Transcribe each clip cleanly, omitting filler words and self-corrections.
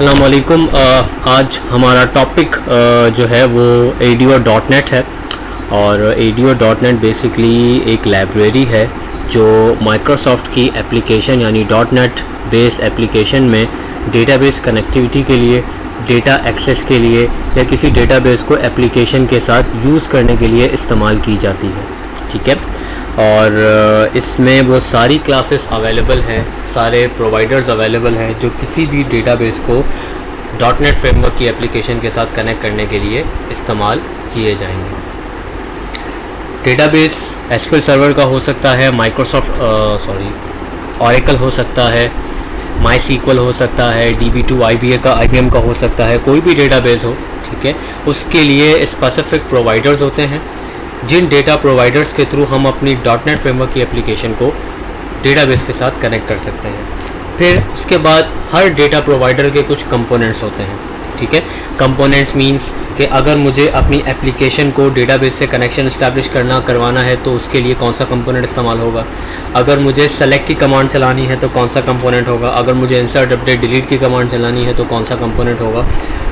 अस्सलाम वालेकुम। आज हमारा टॉपिक जो है वो ADO.NET है और ADO.NET बेसिकली एक लाइब्रेरी है जो माइक्रोसॉफ्ट की एप्लीकेशन यानी .NET बेस एप्लीकेशन में डेटाबेस कनेक्टिविटी के लिए, डेटा एक्सेस के लिए या किसी डेटाबेस को एप्लीकेशन के साथ यूज़ करने के लिए इस्तेमाल की जाती है। ठीक है, और इसमें वो सारी क्लासेस अवेलेबल हैं, सारे प्रोवाइडर्स अवेलेबल हैं जो किसी भी डेटाबेस को .NET फ्रेमवर्क की एप्लीकेशन के साथ कनेक्ट करने के लिए इस्तेमाल किए जाएंगे। डेटाबेस SQL सर्वर का हो सकता है, Oracle हो सकता है, MySQL हो सकता है, DB2 का IBM का हो सकता है, कोई भी डेटाबेस हो। ठीक है, उसके लिए स्पेसिफिक प्रोवाइडर्स होते हैं जिन डेटा प्रोवाइडर्स के थ्रू हम अपनी .NET फ्रेमवर्क की एप्लीकेशन को डेटाबेस के साथ कनेक्ट कर सकते हैं। फिर उसके बाद हर डेटा प्रोवाइडर के कुछ कंपोनेंट्स होते हैं। ठीक है, कंपोनेंट्स मींस कि अगर मुझे अपनी एप्लीकेशन को डेटाबेस से कनेक्शन इस्टेब्लिश करवाना है तो उसके लिए कौन सा कंपोनेंट इस्तेमाल होगा। अगर मुझे सेलेक्ट की कमांड चलानी है तो कौन सा कंपोनेंट होगा। अगर मुझे इंसर्ट अपडेट डिलीट की कमांड चलानी है तो कौन सा कंपोनेंट होगा।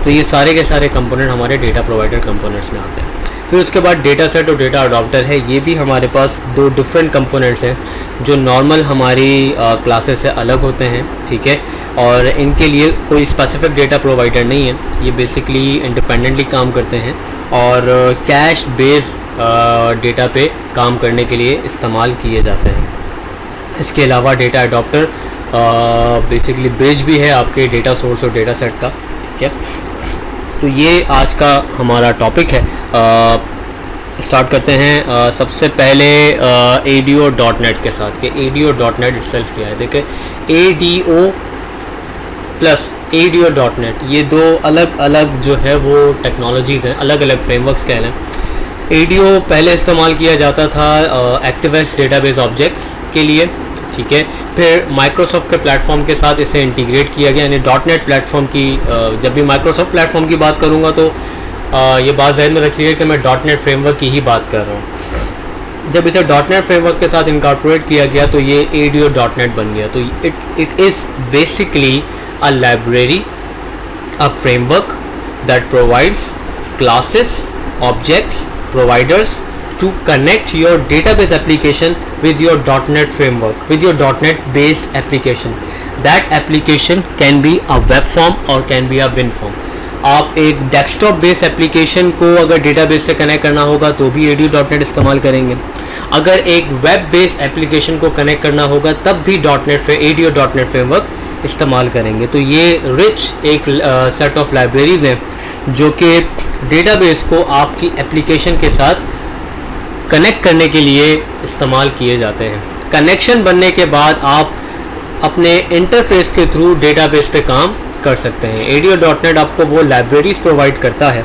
तो ये सारे के सारे कंपोनेंट हमारे डेटा प्रोवाइडर कंपोनेंट्स में आते हैं। फिर उसके बाद डेटा सेट और डेटा अडॉप्टर है। ये भी हमारे पास दो डिफरेंट कंपोनेंट्स हैं जो नॉर्मल हमारी क्लासेस से अलग होते हैं। ठीक है, और इनके लिए कोई स्पेसिफिक डेटा प्रोवाइडर नहीं है, ये बेसिकली इंडिपेंडेंटली काम करते हैं और कैश बेस डेटा पे काम करने के लिए इस्तेमाल किए जाते हैं। इसके अलावा डेटा अडॉप्टर बेसिकली ब्रिज भी है आपके डेटा सोर्स और डेटा सेट का। ठीक है, तो ये आज का हमारा टॉपिक है। स्टार्ट करते हैं सबसे पहले ADO.NET के साथ कि ADO.NET इटसेल्फ क्या है। देखिए, ADO प्लस ADO.NET ये दो अलग अलग जो है वो टेक्नोलॉजीज़ हैं, अलग अलग फ्रेमवर्क्स कह लें। ADO पहले इस्तेमाल किया जाता था एक्टिवेक्स डेटाबेस ऑब्जेक्ट्स के लिए। ठीक है, फिर माइक्रोसॉफ्ट के प्लेटफॉर्म के साथ इसे इंटीग्रेट किया गया, यानी .NET प्लेटफॉर्म की जब भी माइक्रोसॉफ्ट प्लेटफॉर्म की बात करूँगा तो ये बात ज़हन में रखिएगा कि मैं .NET फ्रेमवर्क की ही बात कर रहा हूँ। जब इसे .NET फ्रेमवर्क के साथ इनकॉर्पोरेट किया गया तो ये ADO.NET बन गया। तो it is basically a library, a framework that provides classes, objects, providers to connect your database application with your .NET framework, with your .NET based application. That application can be a web form or can be a win form. आप एक desktop based application को अगर database से connect करना होगा तो भी ADO.NET इस्तेमाल करेंगे। अगर एक वेब बेस्ड एप्लीकेशन को कनेक्ट करना होगा तब भी ADO.NET फ्रेमवर्क इस्तेमाल करेंगे। तो ये रिच एक सेट ऑफ लाइब्रेरीज हैं जो कि डेटाबेस को आपकी एप्लीकेशन के साथ कनेक्ट करने के लिए इस्तेमाल किए जाते हैं। कनेक्शन बनने के बाद आप अपने इंटरफेस के थ्रू डेटाबेस पे काम कर सकते हैं। ADO.NET आपको वो लाइब्रेरीज प्रोवाइड करता है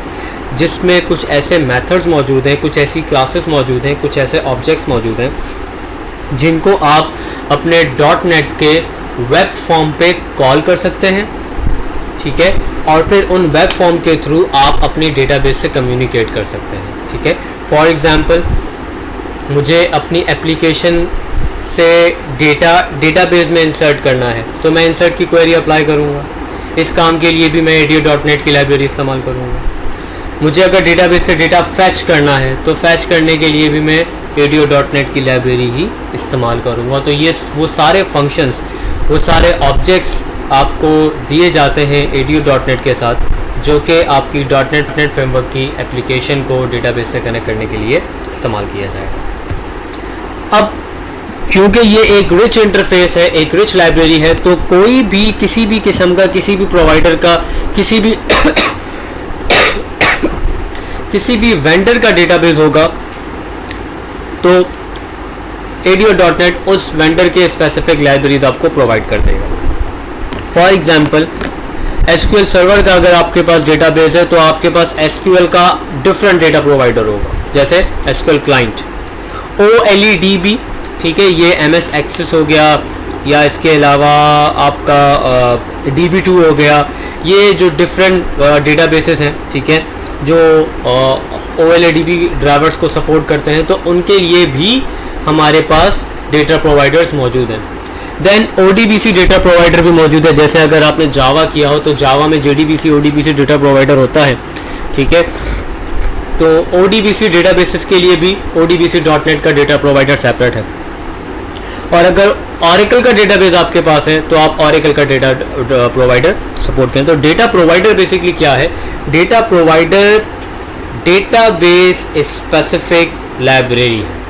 जिसमें कुछ ऐसे मेथड्स मौजूद हैं, कुछ ऐसी क्लासेस मौजूद हैं, कुछ ऐसे ऑब्जेक्ट्स मौजूद हैं जिनको आप अपने .NET के वेब फॉर्म पे कॉल कर सकते हैं। ठीक है, और फिर उन वेब फॉर्म के थ्रू आप अपनी डेटाबेस से कम्युनिकेट कर सकते हैं। ठीक है, फॉर एग्ज़ाम्पल मुझे अपनी एप्लीकेशन से डेटाबेस में इंसर्ट करना है तो मैं इंसर्ट की क्वेरी अप्लाई करूँगा। इस काम के लिए भी मैं ADO.NET की लाइब्रेरी इस्तेमाल करूँगा। मुझे अगर डेटाबेस से डेटा फैच करना है तो फैच करने के लिए भी मैं ADO.NET की लाइब्रेरी ही इस्तेमाल करूँगा। तो ये वो सारे फंक्शंस, वो सारे ऑब्जेक्ट्स आपको दिए जाते हैं ADO.NET के साथ जो कि आपकी .NET फ्रेमवर्क की एप्लीकेशन को डेटाबेस से कनेक्ट करने के लिए इस्तेमाल किया जाएगा। अब क्योंकि ये एक रिच इंटरफेस है, एक रिच लाइब्रेरी है, तो कोई भी किसी भी किस्म का, किसी भी प्रोवाइडर का, किसी भी वेंडर का डेटाबेस होगा तो ADO.NET उस वेंडर के स्पेसिफिक लाइब्रेरीज आपको प्रोवाइड कर देगा। फॉर एग्जांपल SQL सर्वर का अगर आपके पास डेटाबेस है तो आपके पास SQL का डिफरेंट डेटा प्रोवाइडर होगा, जैसे SQL क्लाइंट, OLEDB। ठीक है, ये MS एक्सेस हो गया, या इसके अलावा आपका DB2 हो गया। ये जो डिफरेंट डेटाबेसेस हैं, ठीक है, जो OLEDB ड्राइवर्स को सपोर्ट करते हैं, तो उनके लिए भी हमारे पास डेटा प्रोवाइडर्स मौजूद हैं। देन ODBC डेटा प्रोवाइडर भी मौजूद है, जैसे अगर आपने जावा किया हो तो जावा में JDBC ODBC डेटा प्रोवाइडर होता है, ठीक है। तो ODBC डेटाबेसेस के लिए भी ODBC.NET का डेटा प्रोवाइडर सेपरेट है। और अगर ऑरेकल का डेटाबेस आपके पास है तो आप ऑरेकल का डेटा प्रोवाइडर सपोर्ट करें। तो डेटा प्रोवाइडर बेसिकली क्या है? Data provider database specific library है।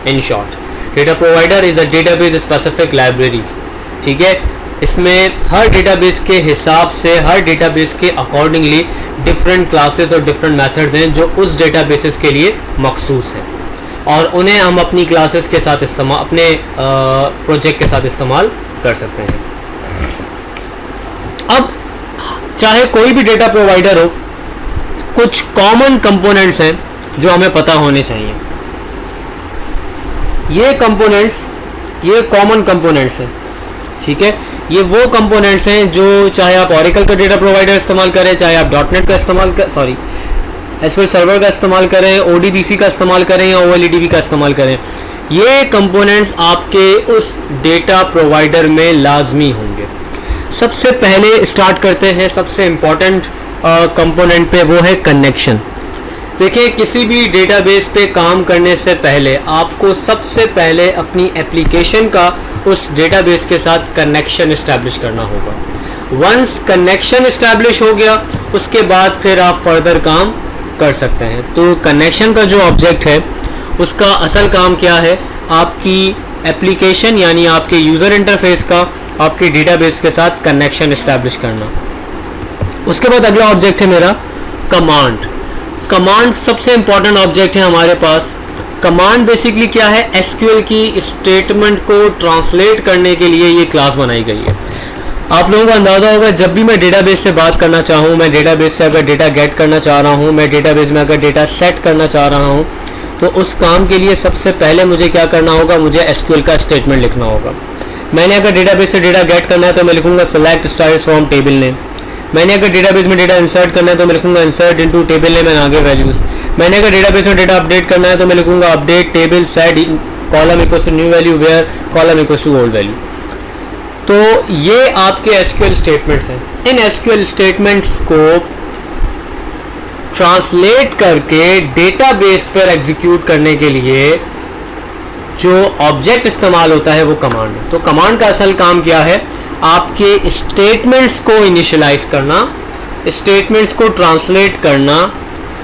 In short, data provider is a database specific libraries, ठीक है। इसमें हर डेटाबेस के हिसाब से, हर डेटाबेस के अकॉर्डिंगली डिफरेंट क्लासेस और डिफरेंट मेथड्स हैं जो उस डेटाबेसेस के लिए मखसूस हैं, और उन्हें हम अपनी क्लासेस के साथ इस्तेमाल, अपने प्रोजेक्ट के साथ इस्तेमाल कर सकते हैं। अब चाहे कोई भी डेटा प्रोवाइडर हो, कुछ कॉमन कंपोनेंट्स हैं जो हमें पता होने चाहिए। ये कंपोनेंट्स, ये कॉमन कंपोनेंट्स हैं, ठीक है। ये वो कंपोनेंट्स हैं जो चाहे आप ऑरेकल का डेटा प्रोवाइडर इस्तेमाल करें, चाहे आप .NET का इस्तेमाल कर, सॉरी SQL सर्वर का इस्तेमाल करें, ODBC का इस्तेमाल करें या OLEDB का इस्तेमाल करें, ये कंपोनेंट्स आपके उस डेटा प्रोवाइडर में लाजमी होंगे। सबसे पहले स्टार्ट करते हैं सबसे इम्पॉर्टेंट कंपोनेंट पे, वो है कनेक्शन। देखिए, किसी भी डेटाबेस पे काम करने से पहले आपको सबसे पहले अपनी एप्लीकेशन का उस डेटाबेस के साथ कनेक्शन इस्टेब्लिश करना होगा। वंस कनेक्शन इस्टेब्लिश हो गया, उसके बाद फिर आप फर्दर काम कर सकते हैं। तो कनेक्शन का जो ऑब्जेक्ट है उसका असल काम क्या है? आपकी एप्लीकेशन यानी आपके यूज़र इंटरफेस का आपके डेटाबेस के साथ कनेक्शन इस्टेब्लिश करना। उसके बाद अगला ऑब्जेक्ट है मेरा कमांड। कमांड सबसे इंपॉर्टेंट ऑब्जेक्ट है हमारे पास। कमांड बेसिकली क्या है? SQL की स्टेटमेंट को ट्रांसलेट करने के लिए ये क्लास बनाई गई है। आप लोगों को अंदाज़ा होगा, जब भी मैं डेटाबेस से बात करना चाहूँ, मैं डेटाबेस से अगर डेटा गेट करना चाह रहा हूँ, मैं डेटाबेस में अगर डेटा सेट करना चाह रहा हूँ, तो उस काम के लिए सबसे पहले मुझे क्या करना होगा? मुझे SQL का स्टेटमेंट लिखना होगा। मैंने अगर डेटाबेस से डेटा गेट करना है तो मैं लिखूंगा select styles from table name. मैंने अगर डेटाबेस में डेटा इंसर्ट करना है तो मैं लिखूंगा insert into table name and आगे वैल्यूज। मैंने अगर डेटाबेस में डेटा अपडेट करना है तो मैं लिखूंगा update table set column equals to new value where column equals to old value. तो ये आपके SQL स्टेटमेंट्स हैं। इन SQL स्टेटमेंट्स को ट्रांसलेट करके डेटाबेस पर एग्जीक्यूट करने के लिए जो ऑब्जेक्ट इस्तेमाल होता है वो कमांड है। तो कमांड का असल काम क्या है? आपके स्टेटमेंट्स को इनिशियलाइज करना, स्टेटमेंट्स को ट्रांसलेट करना,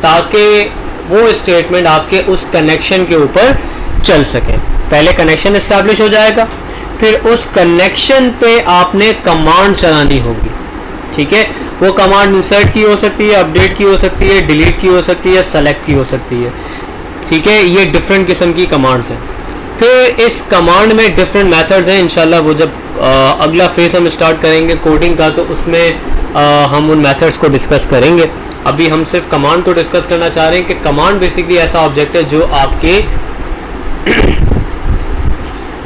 ताकि वो स्टेटमेंट आपके उस कनेक्शन के ऊपर चल सके। पहले कनेक्शन इस्टेब्लिश हो जाएगा, फिर उस कनेक्शन पे आपने कमांड चलानी होगी, ठीक है। वो कमांड इंसर्ट की हो सकती है, अपडेट की हो सकती है, डिलीट की हो सकती है, सेलेक्ट की हो सकती है, ठीक है। ये डिफरेंट किस्म की कमांड्स हैं। फिर इस कमांड में डिफरेंट मेथड्स हैं। इंशाल्लाह वो जब अगला फेज हम स्टार्ट करेंगे कोडिंग का, तो उसमें हम उन मेथड्स को डिस्कस करेंगे। अभी हम सिर्फ कमांड को डिस्कस करना चाह रहे हैं कि कमांड बेसिकली ऐसा ऑब्जेक्ट है जो आपके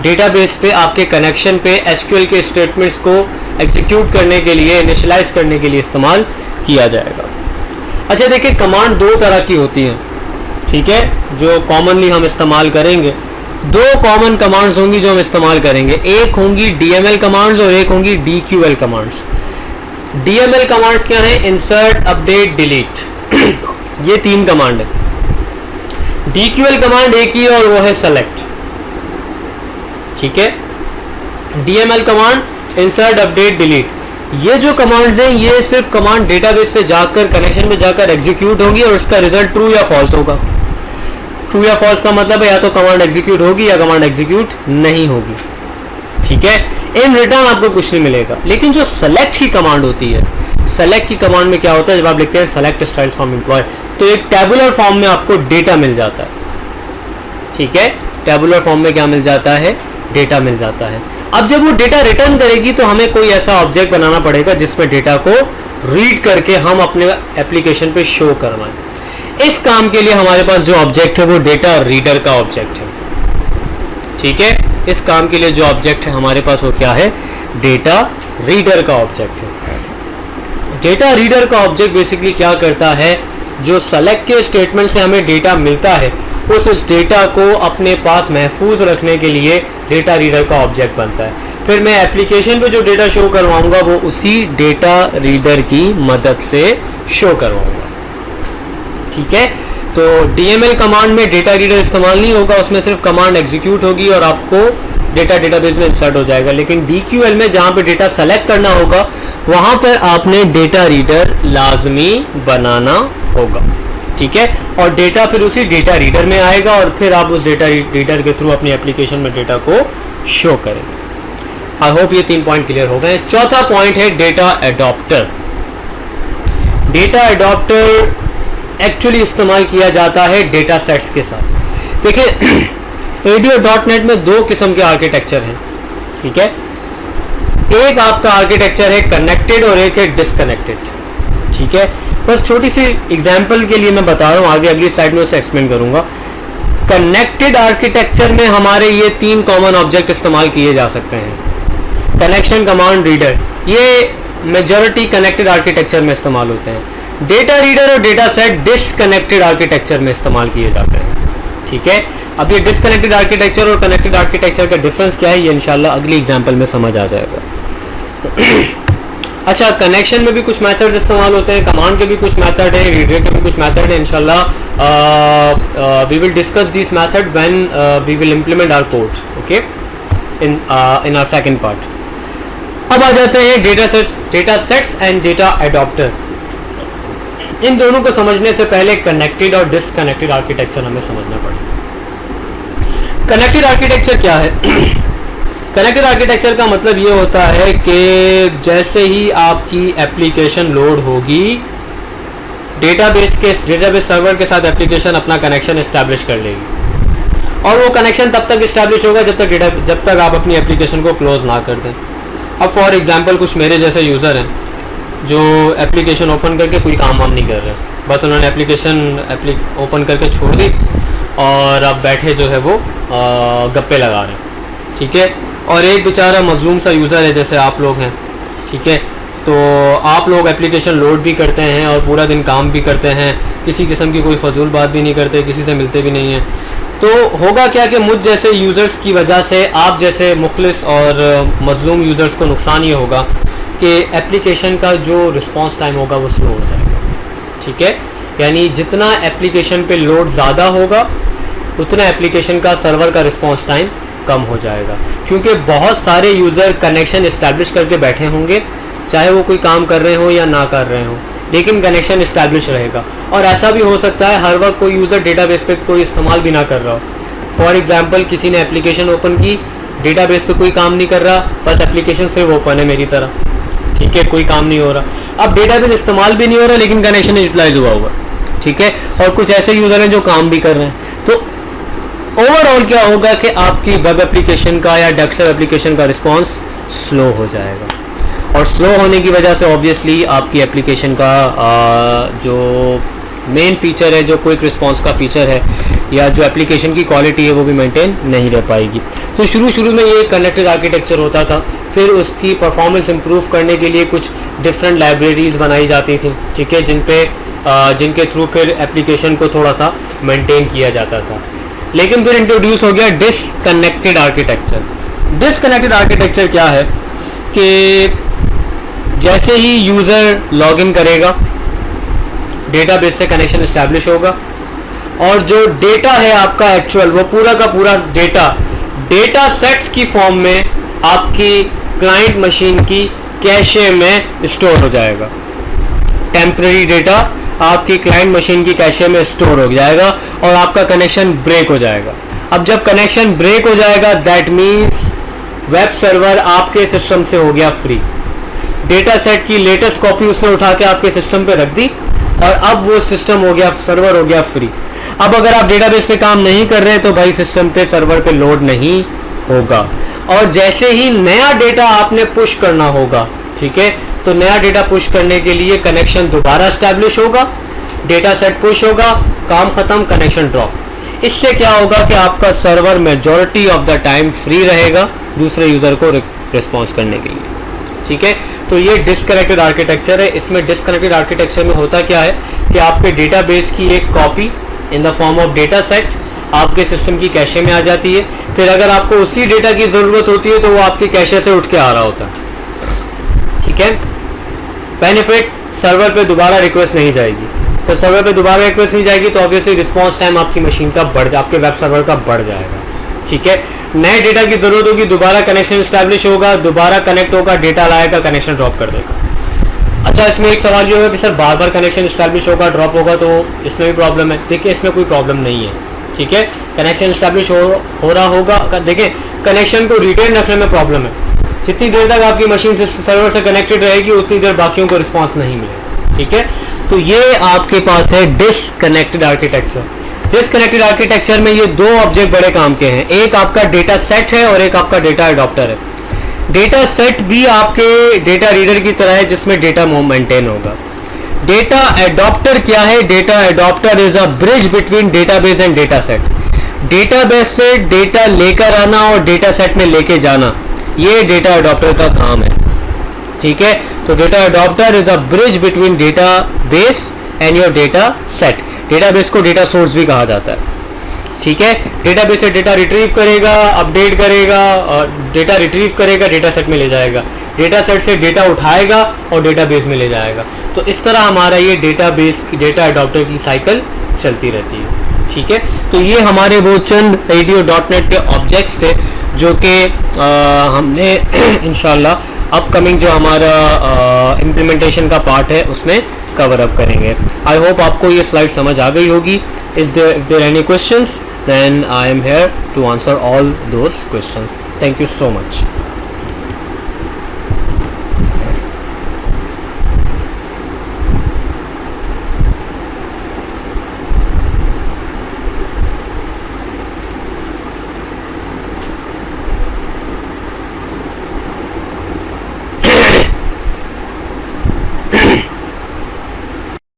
डेटाबेस पे, आपके कनेक्शन पे SQL के स्टेटमेंट्स को एग्जीक्यूट करने के लिए, इनिशियलाइज करने के लिए इस्तेमाल किया जाएगा। अच्छा देखिए, कमांड दो तरह की होती हैं, ठीक है, जो कॉमनली हम इस्तेमाल करेंगे। दो कॉमन कमांड्स होंगी जो हम इस्तेमाल करेंगे। एक होंगी DML कमांड्स और एक होंगी DQL कमांड्स। DML कमांड्स क्या हैं? इंसर्ट, अपडेट, डिलीट ये तीन कमांड है। DQL कमांड एक ही है और वो है सेलेक्ट, ठीक है। DML command insert, update, delete, ये जो कमांड्स हैं ये सिर्फ कमांड डेटाबेस पे जाकर, कनेक्शन में जाकर एग्जीक्यूट होंगी और उसका रिजल्ट ट्रू या फॉल्स होगा। ट्रू या फॉल्स का मतलब है या तो कमांड एग्जीक्यूट होगी या कमांड एग्जीक्यूट नहीं होगी, ठीक है। इन रिटर्न आपको कुछ नहीं मिलेगा। लेकिन जो सेलेक्ट की कमांड होती है, सेलेक्ट की कमांड में क्या होता है? जब आप लिखते हैं सेलेक्ट स्टाइल्स फ्रॉम एम्प्लॉय, तो एक टेबुलर फॉर्म में आपको डेटा मिल जाता है, ठीक है। टेबुलर फॉर्म में क्या मिल जाता है? डेटा मिल जाता है। अब जब वो डेटा रिटर्न करेगी तो हमें कोई ऐसा ऑब्जेक्ट बनाना पड़ेगा जिसमें डेटा को रीड करके हम अपने एप्लीकेशन पे शो करवाएं। इस काम के लिए हमारे पास जो ऑब्जेक्ट है वो डेटा रीडर का ऑब्जेक्ट है, ठीक है। इस काम के लिए जो ऑब्जेक्ट है हमारे पास वो क्या है? डेटा रीडर का ऑब्जेक्ट है। डेटा रीडर का ऑब्जेक्ट बेसिकली क्या करता है? जो सेलेक्ट के स्टेटमेंट से हमें डेटा मिलता है, उस डेटा को अपने पास महफूज रखने के लिए डेटा रीडर का ऑब्जेक्ट बनता है। फिर मैं एप्लीकेशन पे जो डेटा शो करवाऊंगा वो उसी डेटा रीडर की मदद से शो करवाऊंगा। ठीक है, तो DML कमांड में डेटा रीडर इस्तेमाल नहीं होगा, उसमें सिर्फ कमांड एग्जीक्यूट होगी और आपको डेटा डेटाबेस में इंसर्ट हो जाएगा। लेकिन DQL में जहाँ पे डेटा सेलेक्ट करना होगा वहाँ पर आपने डेटा रीडर लाजमी बनाना होगा। ठीक है, और डेटा फिर उसी डेटा रीडर में आएगा और फिर आप उस डेटा रीडर के थ्रू अपनी एप्लीकेशन में डेटा को शो करेंगे। आई होप ये 3 पॉइंट क्लियर हो गए। चौथा पॉइंट है data adapter. Data adapter actually इस्तेमाल किया जाता है डेटा सेट्स के साथ। देखिए ADO.NET में 2 किस्म के आर्किटेक्चर हैं। ठीक है, एक आपका आर्किटेक्चर है कनेक्टेड और एक है डिसकनेक्टेड। ठीक है, बस छोटी सी एग्जांपल के लिए मैं बता रहा हूँ, आगे अगली स्लाइड में उसे एक्सप्लेन करूंगा। कनेक्टेड आर्किटेक्चर में हमारे ये 3 कॉमन ऑब्जेक्ट इस्तेमाल किए जा सकते हैं। कनेक्शन, कमांड, रीडर, ये मेजॉरिटी कनेक्टेड आर्किटेक्चर में इस्तेमाल होते हैं। डेटा रीडर और डेटा सेट डिसकनेक्टेड आर्किटेक्चर में इस्तेमाल किए जाते हैं। ठीक है, अब ये डिसकनेक्टेड आर्किटेक्चर और कनेक्टेड आर्किटेक्चर का डिफरेंस क्या है ये इंशाल्लाह अगली एग्जांपल में समझ आ जाएगा। अच्छा, कनेक्शन में भी कुछ मेथड्स इस्तेमाल होते हैं, कमांड के भी कुछ मेथड है, रीडर के भी कुछ मेथड है। इंशाल्लाह we will discuss this method when we will implement our code, okay, in our second part. अब आ जाते हैं data sets and data adapter. इन दोनों को समझने से पहले कनेक्टेड और डिसकनेक्टेड आर्किटेक्चर हमें समझना पड़ेगा। कनेक्टेड आर्किटेक्चर क्या है? कनेक्टेड आर्किटेक्चर का मतलब ये होता है कि जैसे ही आपकी एप्लीकेशन लोड होगी, डेटाबेस सर्वर के साथ एप्लीकेशन अपना कनेक्शन इस्टेब्लिश कर लेगी और वो कनेक्शन तब तक इस्टेब्लिश होगा जब तक आप अपनी एप्लीकेशन को क्लोज ना कर दें। अब फॉर एग्जांपल कुछ मेरे जैसे यूज़र हैं जो एप्लीकेशन ओपन करके कोई काम वाम नहीं कर रहे, बस उन्होंने एप्लीकेशन ओपन करके छोड़ दी और अब बैठे जो है वो गप्पे लगा रहे हैं। ठीक है, और एक बेचारा मजलूम सा यूज़र है जैसे आप लोग हैं। ठीक है, तो आप लोग एप्लीकेशन लोड भी करते हैं और पूरा दिन काम भी करते हैं, किसी किस्म की कोई फजूल बात भी नहीं करते, किसी से मिलते भी नहीं हैं। तो होगा क्या कि मुझ जैसे यूज़र्स की वजह से आप जैसे मुखलिस और मजलूम यूज़र्स को नुकसान ये होगा कि एप्लीकेशन का जो रिस्पॉन्स टाइम होगा वो स्लो हो जाएगा। ठीक है, यानी जितना एप्लीकेशन पे लोड ज़्यादा होगा उतना एप्लीकेशन का सर्वर का रिस्पॉन्स टाइम कम हो जाएगा, क्योंकि बहुत सारे यूज़र कनेक्शन इस्टेब्लिश करके बैठे होंगे, चाहे वो कोई काम कर रहे हो या ना कर रहे हो, लेकिन कनेक्शन इस्टेब्लिश रहेगा। और ऐसा भी हो सकता है हर वक्त कोई यूज़र डेटाबेस पे कोई इस्तेमाल भी ना कर रहा हो। फॉर एग्जांपल किसी ने एप्लीकेशन ओपन की, डेटाबेस पे कोई काम नहीं कर रहा, बस एप्लीकेशन सिर्फ ओपन है मेरी तरह। ठीक है, कोई काम नहीं हो रहा, अब डेटाबेस इस्तेमाल भी नहीं हो रहा लेकिन कनेक्शन यूटिलाइज हुआ हुआ। ठीक है, और कुछ ऐसे यूज़र हैं जो काम भी कर रहे हैं। तो ओवरऑल क्या होगा कि आपकी वेब एप्लीकेशन का या डेस्कटॉप एप्लीकेशन का रिस्पांस स्लो हो जाएगा, और स्लो होने की वजह से ऑब्वियसली आपकी एप्लीकेशन का जो मेन फीचर है, जो क्विक रिस्पांस का फीचर है, या जो एप्लीकेशन की क्वालिटी है वो भी मेंटेन नहीं रह पाएगी। तो शुरू में ये कनेक्टेड आर्किटेक्चर होता था, फिर उसकी परफॉर्मेंस इंप्रूव करने के लिए कुछ डिफरेंट लाइब्रेरीज बनाई जाती थी। ठीक है, जिनके थ्रू फिर एप्लीकेशन को थोड़ा सा मेंटेन किया जाता था। लेकिन फिर इंट्रोड्यूस हो गया डिसकनेक्टेड आर्किटेक्चर। डिसकनेक्टेड आर्किटेक्चर क्या है कि जैसे ही यूज़र लॉगिन करेगा, डेटाबेस से कनेक्शन इस्टेब्लिश होगा और जो डेटा है आपका एक्चुअल, वो पूरा का पूरा डेटा सेट्स की फॉर्म में आपकी क्लाइंट मशीन की कैशे में स्टोर हो जाएगा। टेम्पररी डेटा आपकी क्लाइंट मशीन की कैशे में स्टोर हो जाएगा और आपका कनेक्शन ब्रेक हो जाएगा। अब जब कनेक्शन ब्रेक हो जाएगा, दैट मीन्स वेब सर्वर आपके सिस्टम से हो गया फ्री। डेटा सेट की लेटेस्ट कॉपी उसने उठा के आपके सिस्टम पे रख दी और अब वो सिस्टम हो गया, सर्वर हो गया फ्री। अब अगर आप डेटाबेस पे काम नहीं कर रहे तो भाई सिस्टम पे, सर्वर पे लोड नहीं होगा। और जैसे ही नया डेटा आपने पुश करना होगा, ठीक है, तो नया डेटा पुश करने के लिए कनेक्शन दोबारा स्टैब्लिश होगा, डेटा सेट पुश होगा, काम खत्म, कनेक्शन ड्रॉप। इससे क्या होगा कि आपका server majority of the time free रहेगा दूसरे यूज़र को रिस्पॉन्स करने के लिए। ठीक है, तो ये डिसकनेक्टेड आर्किटेक्चर है। इसमें डिसकनेक्टेड आर्किटेक्चर में होता क्या है कि आपके डेटाबेस की एक copy in the form of data set आपके सिस्टम की कैशे में आ जाती है। फिर अगर आपको उसी डेटा की ज़रूरत होती है तो वो आपके कैशे से उठ के आ रहा होता है। ठीक है। बेनिफिट, सर्वर पे दोबारा रिक्वेस्ट नहीं जाएगी। जब सर्वर पे दोबारा रिक्वेस्ट नहीं जाएगी तो ऑब्वियसली रिस्पॉन्स टाइम आपकी मशीन का आपके वेब सर्वर का बढ़ जाएगा। ठीक है। नए डेटा की ज़रूरत होगी, दोबारा कनेक्शन इस्टेब्लिश होगा, दोबारा कनेक्ट होगा, डेटा लाएगा, कनेक्शन ड्रॉप कर देगा। अच्छा, इसमें एक सवाल ये होगा कि सर बार बार कनेक्शन इस्टेब्लिश होगा, ड्रॉप होगा, तो इसमें भी प्रॉब्लम है। देखिए, इसमें कोई प्रॉब्लम नहीं है। ठीक है। कनेक्शन इस्टेब्लिश हो रहा होगा। देखिए, कनेक्शन को रिटेन रखने में प्रॉब्लम है। जितनी देर तक आपकी मशीन सर्वर से कनेक्टेड रहेगी उतनी देर बाकियों को रिस्पॉन्स नहीं मिलेगा। ठीक है। तो ये आपके पास है डिसकनेक्टेड आर्किटेक्चर। डिसकनेक्टेड आर्किटेक्चर में ये दो ऑब्जेक्ट बड़े काम के हैं, एक आपका डेटा सेट है और एक आपका डेटा अडॉप्टर है। डेटा सेट भी आपके डेटा रीडर की तरह है जिसमें डेटा मेंटेन होगा। डेटा अडॉप्टर क्या है? Data adopter is a bridge between database and data set. Database से डेटा लेकर आना और डेटा सेट में लेके जाना, ये डेटा अडॉप्टर का काम है। ठीक है। तो data adopter is a bridge between database and your data set. Database को डेटा सोर्स भी कहा जाता है। ठीक है। डेटाबेस से डेटा रिट्रीव करेगा, अपडेट करेगा, और डेटा रिट्रीव करेगा, डेटा सेट में ले जाएगा, डेटा सेट से डेटा उठाएगा और डेटाबेस में ले जाएगा। तो इस तरह हमारा ये डेटाबेस की डेटा अडॉप्टर की साइकिल चलती रहती है। ठीक है। तो ये हमारे वो चंद radio.net के ऑब्जेक्ट्स थे जो कि हमने इंशाल्लाह अपकमिंग जो हमारा इम्प्लीमेंटेशन का पार्ट है उसमें कवर अप करेंगे। आई होप आपको ये स्लाइड समझ आ गई होगी। If there any questions then I am here to answer all those questions. Thank you so much.